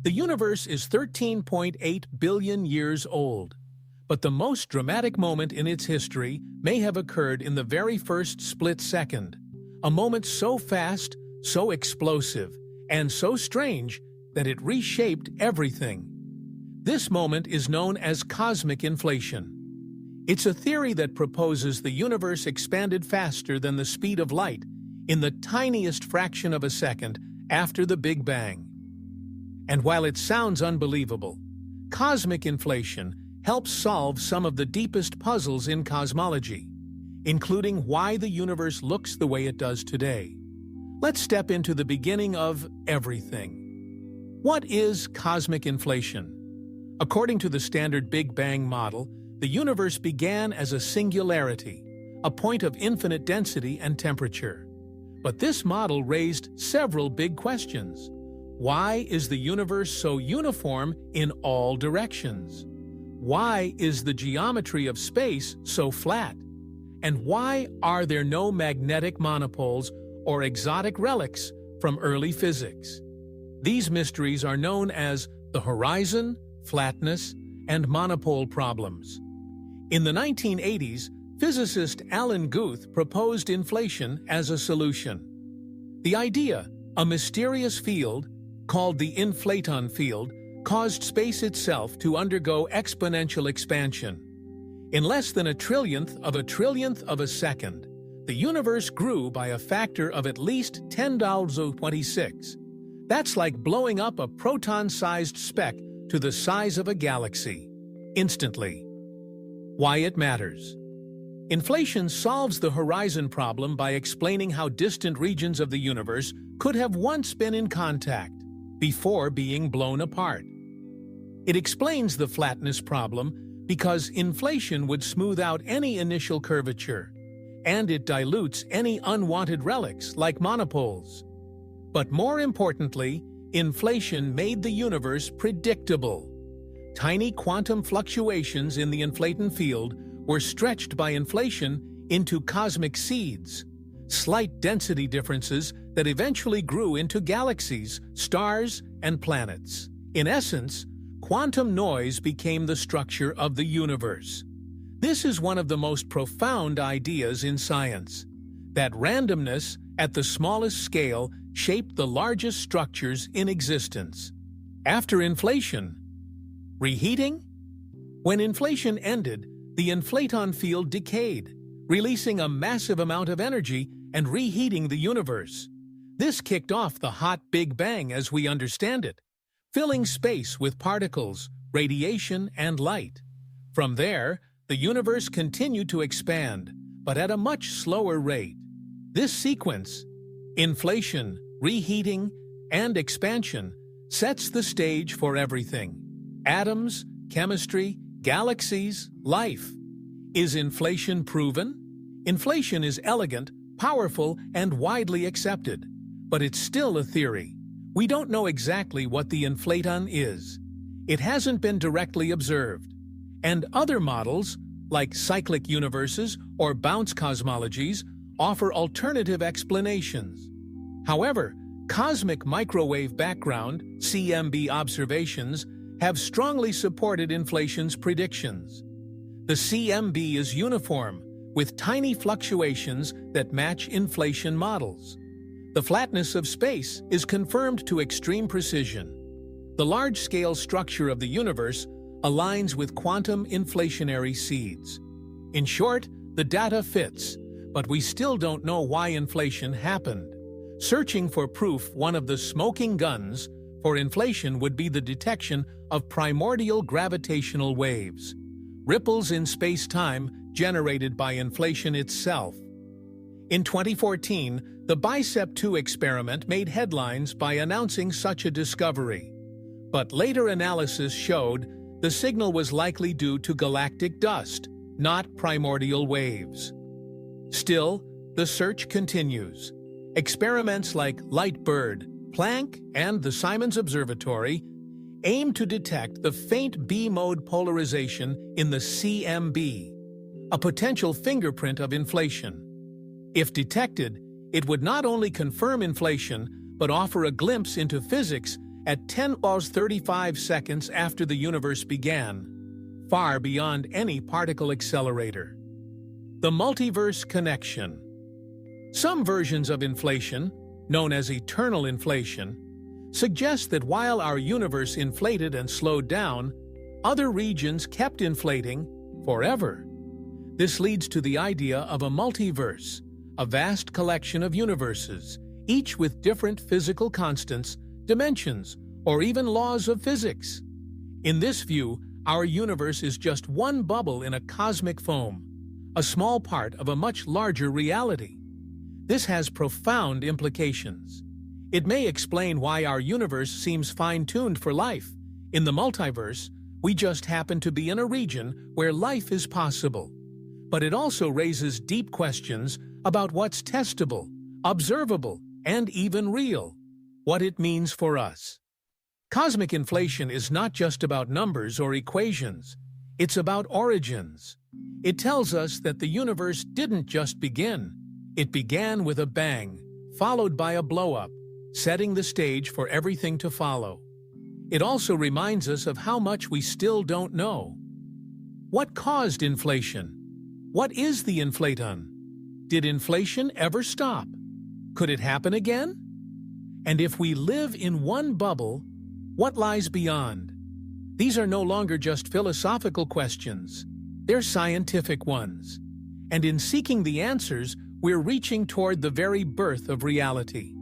The universe is 13.8 billion years old, but the most dramatic moment in its history may have occurred in the very first split second, a moment so fast, so explosive, and so strange that it reshaped everything. This moment is known as cosmic inflation. It's a theory that proposes the universe expanded faster than the speed of light in the tiniest fraction of a second after the Big Bang. And while it sounds unbelievable, cosmic inflation helps solve some of the deepest puzzles in cosmology, including why the universe looks the way it does today. Let's step into the beginning of everything. What is cosmic inflation? According to the standard Big Bang model, the universe began as a singularity, a point of infinite density and temperature. But this model raised several big questions. Why is the universe so uniform in all directions? Why is the geometry of space so flat? And why are there no magnetic monopoles or exotic relics from early physics? These mysteries are known as the horizon, flatness, and monopole problems. In the 1980s, physicist Alan Guth proposed inflation as a solution. The idea, a mysterious field, called the inflaton field, caused space itself to undergo exponential expansion. In less than a trillionth of a second, the universe grew by a factor of at least 10 to the 26. That's like blowing up a proton-sized speck to the size of a galaxy, instantly. Why it matters. Inflation solves the horizon problem by explaining how distant regions of the universe could have once been in contact before being blown apart. It explains the flatness problem because inflation would smooth out any initial curvature, and it dilutes any unwanted relics like monopoles. But more importantly, inflation made the universe predictable. Tiny quantum fluctuations in the inflaton field were stretched by inflation into cosmic seeds, slight density differences that eventually grew into galaxies, stars, and planets. In essence, quantum noise became the structure of the universe. This is one of the most profound ideas in science, that randomness at the smallest scale shaped the largest structures in existence. After inflation, reheating? When inflation ended, the inflaton field decayed, releasing a massive amount of energy and reheating the universe. This kicked off the hot Big Bang as we understand it, filling space with particles, radiation, and light. From there, the universe continued to expand, but at a much slower rate. This sequence, inflation, reheating, and expansion, sets the stage for everything. Atoms, chemistry, galaxies, life. Is inflation proven? Inflation is elegant, powerful, and widely accepted. But it's still a theory. We don't know exactly what the inflaton is. It hasn't been directly observed. And other models, like cyclic universes or bounce cosmologies, offer alternative explanations. However, cosmic microwave background (CMB) observations have strongly supported inflation's predictions. The CMB is uniform, with tiny fluctuations that match inflation models. The flatness of space is confirmed to extreme precision. The large-scale structure of the universe aligns with quantum inflationary seeds. In short, the data fits, but we still don't know why inflation happened. Searching for proof, one of the smoking guns for inflation would be the detection of primordial gravitational waves, ripples in space-time generated by inflation itself. In 2014, the BICEP-2 experiment made headlines by announcing such a discovery. But later analysis showed the signal was likely due to galactic dust, not primordial waves. Still, the search continues. Experiments like LIGHTBIRD, Planck, and the Simons Observatory aim to detect the faint B-mode polarization in the CMB, a potential fingerprint of inflation. If detected, it would not only confirm inflation, but offer a glimpse into physics at 10^35 seconds after the universe began, far beyond any particle accelerator. The multiverse connection. Some versions of inflation, known as eternal inflation, suggest that while our universe inflated and slowed down, other regions kept inflating forever. This leads to the idea of a multiverse, a vast collection of universes, each with different physical constants, dimensions, or even laws of physics. In this view, our universe is just one bubble in a cosmic foam, a small part of a much larger reality. This has profound implications. It may explain why our universe seems fine-tuned for life. In the multiverse, we just happen to be in a region where life is possible. But it also raises deep questions about what's testable, observable, and even real, what it means for us. Cosmic inflation is not just about numbers or equations. It's about origins. It tells us that the universe didn't just begin. It began with a bang, followed by a blow-up, setting the stage for everything to follow. It also reminds us of how much we still don't know. What caused inflation? What is the inflaton? Did inflation ever stop? Could it happen again? And if we live in one bubble, what lies beyond? These are no longer just philosophical questions. They're scientific ones. And in seeking the answers, we're reaching toward the very birth of reality.